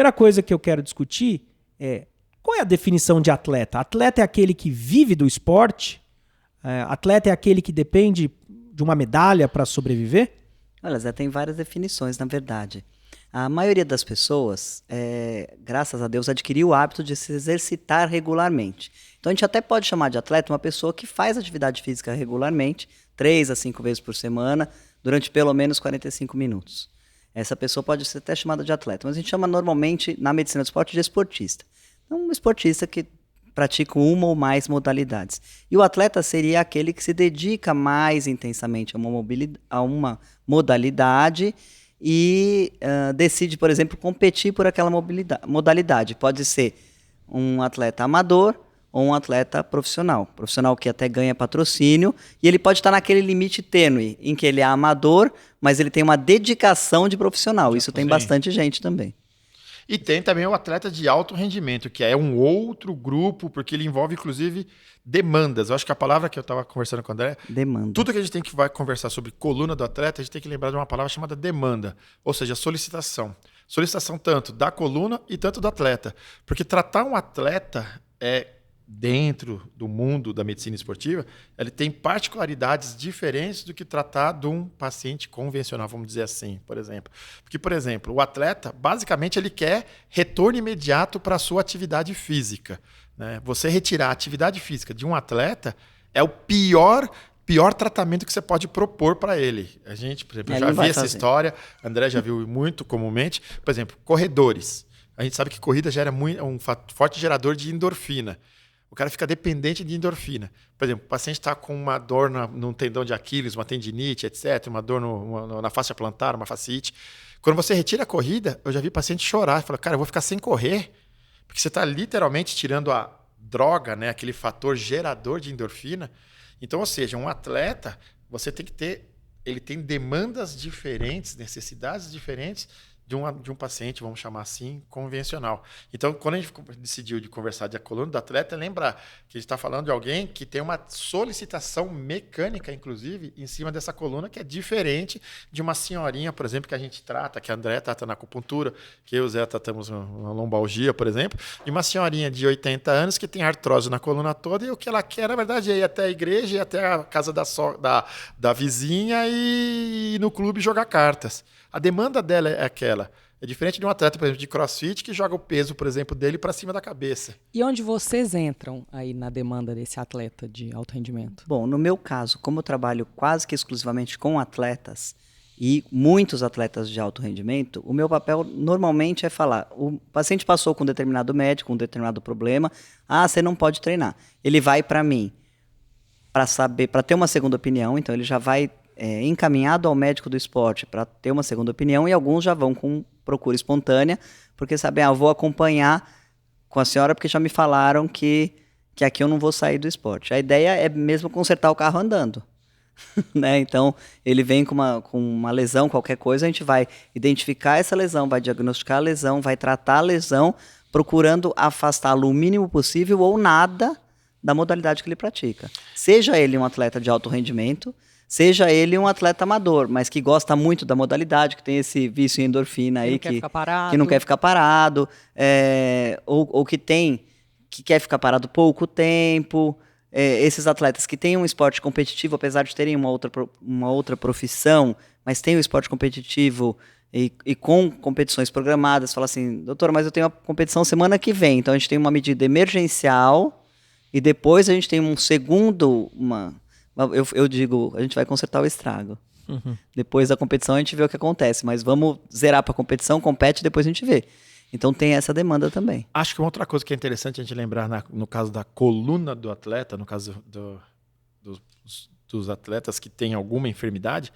primeira coisa que eu quero discutir é qual é a definição de atleta? Atleta é aquele que vive do esporte? Atleta é aquele que depende de uma medalha para sobreviver? Olha, Zé, tem várias definições, na verdade. A maioria das pessoas, graças a Deus, adquiriu o hábito de se exercitar regularmente. Então, a gente até pode chamar de atleta uma pessoa que faz atividade física regularmente, 3 a 5 vezes por semana, durante pelo menos 45 minutos. Essa pessoa pode ser até chamada de atleta, mas a gente chama normalmente, na medicina do esporte, de esportista. Então, um esportista que pratica uma ou mais modalidades. E o atleta seria aquele que se dedica mais intensamente a uma modalidade e decide, por exemplo, competir por aquela modalidade. Pode ser um atleta amador ou um atleta profissional. Profissional que até ganha patrocínio, e ele pode estar naquele limite tênue, em que ele é amador, mas ele tem uma dedicação de profissional. Isso tem bastante gente também. E tem também o atleta de alto rendimento, que é um outro grupo, porque ele envolve, inclusive, demandas. Eu acho que a palavra que eu estava conversando com o André... Demanda. Tudo que a gente vai conversar sobre coluna do atleta, a gente tem que lembrar de uma palavra chamada demanda, ou seja, solicitação. Solicitação tanto da coluna e tanto do atleta. Porque tratar um atleta dentro do mundo da medicina esportiva, ele tem particularidades diferentes do que tratar de um paciente convencional, vamos dizer assim, por exemplo. Porque, por exemplo, o atleta, basicamente, ele quer retorno imediato para a sua atividade física, né? Você retirar a atividade física de um atleta é o pior tratamento que você pode propor para ele. A gente, por exemplo, já vi essa história, André já viu muito comumente, por exemplo, corredores. A gente sabe que corrida gera um forte gerador de endorfina. O cara fica dependente de endorfina. Por exemplo, o paciente está com uma dor no tendão de Aquiles, uma tendinite, etc., uma dor na fáscia plantar, uma fasciite. Quando você retira a corrida, eu já vi paciente chorar. Fala, cara, eu vou ficar sem correr, porque você está literalmente tirando a droga, né, aquele fator gerador de endorfina. Então, ou seja, um atleta, você tem que ter... Ele tem demandas diferentes, necessidades diferentes de um paciente, vamos chamar assim, convencional. Então, quando a gente decidiu de conversar de coluna do atleta, lembrar que a gente está falando de alguém que tem uma solicitação mecânica, inclusive, em cima dessa coluna, que é diferente de uma senhorinha, por exemplo, que a gente trata, que a André trata na acupuntura, que eu e o Zé tratamos na lombalgia, por exemplo, e uma senhorinha de 80 anos que tem artrose na coluna toda, e o que ela quer, na verdade, é ir até a igreja, ir até a casa da vizinha e ir no clube jogar cartas. A demanda dela é aquela. É diferente de um atleta, por exemplo, de crossfit, que joga o peso, por exemplo, dele para cima da cabeça. E onde vocês entram aí na demanda desse atleta de alto rendimento? Bom, no meu caso, como eu trabalho quase que exclusivamente com atletas e muitos atletas de alto rendimento, o meu papel normalmente é falar, o paciente passou com um determinado médico, um determinado problema, você não pode treinar. Ele vai para mim para ter uma segunda opinião, então ele já vai encaminhado ao médico do esporte para ter uma segunda opinião, e alguns já vão com procura espontânea, porque sabem, eu vou acompanhar com a senhora porque já me falaram que aqui eu não vou sair do esporte. A ideia é mesmo consertar o carro andando. Né? Então, ele vem com uma lesão, qualquer coisa, a gente vai identificar essa lesão, vai diagnosticar a lesão, vai tratar a lesão, procurando afastá-lo o mínimo possível ou nada da modalidade que ele pratica. Seja ele um atleta de alto rendimento, seja ele um atleta amador, mas que gosta muito da modalidade, que tem esse vício em endorfina aí, que não quer ficar parado, ou que quer ficar parado pouco tempo. Esses atletas que têm um esporte competitivo, apesar de terem uma outra profissão, mas têm um esporte competitivo e com competições programadas, fala assim, doutor, mas eu tenho uma competição semana que vem, então a gente tem uma medida emergencial e depois a gente tem um segundo... Eu digo, a gente vai consertar o estrago. Uhum. Depois da competição a gente vê o que acontece, mas vamos zerar para a competição, compete e depois a gente vê. Então tem essa demanda também. Acho que uma outra coisa que é interessante a gente lembrar no caso da coluna do atleta, no caso dos atletas que têm alguma enfermidade,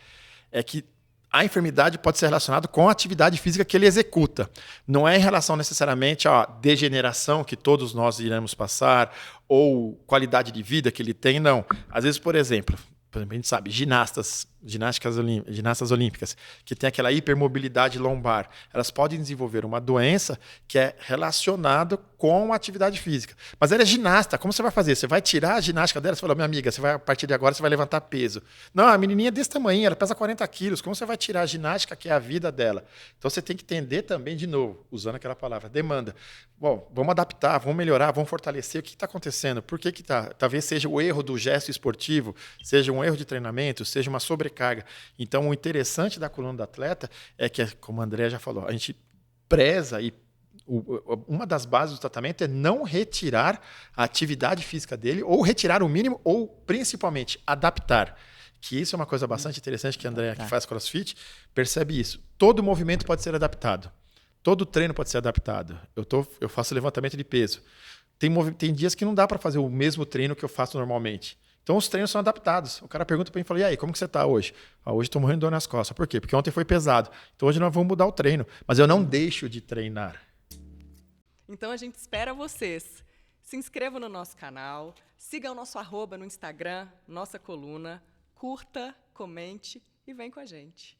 é que a enfermidade pode ser relacionada com a atividade física que ele executa. Não é em relação necessariamente à degeneração que todos nós iremos passar ou qualidade de vida que ele tem, não. Às vezes, por exemplo, a gente sabe, ginastas ginastas olímpicas, que tem aquela hipermobilidade lombar, elas podem desenvolver uma doença que é relacionada com a atividade física. Mas ela é ginasta, como você vai fazer? Você vai tirar a ginástica dela? Você fala, minha amiga, a partir de agora você vai levantar peso. Não, a menininha é desse tamanho, ela pesa 40 quilos, como você vai tirar a ginástica que é a vida dela? Então você tem que entender também, de novo, usando aquela palavra, demanda. Bom, vamos adaptar, vamos melhorar, vamos fortalecer. O que está acontecendo? Por que está? Talvez seja o erro do gesto esportivo, seja um erro de treinamento, seja uma sobrecarga. Então, o interessante da coluna do atleta é que, como a André já falou, a gente preza e uma das bases do tratamento é não retirar a atividade física dele, ou retirar o mínimo, ou principalmente adaptar. Que isso é uma coisa bastante interessante que a André, que faz CrossFit, percebe isso. Todo movimento pode ser adaptado. Todo treino pode ser adaptado. Eu faço levantamento de peso. Tem dias que não dá para fazer o mesmo treino que eu faço normalmente. Então os treinos são adaptados. O cara pergunta para mim, fala, e aí, como que você está hoje? Hoje estou morrendo de dor nas costas. Por quê? Porque ontem foi pesado. Então hoje nós vamos mudar o treino. Mas eu não deixo de treinar. Então a gente espera vocês. Se inscreva no nosso canal, siga o nosso @ no Instagram, nossa coluna, curta, comente e vem com a gente.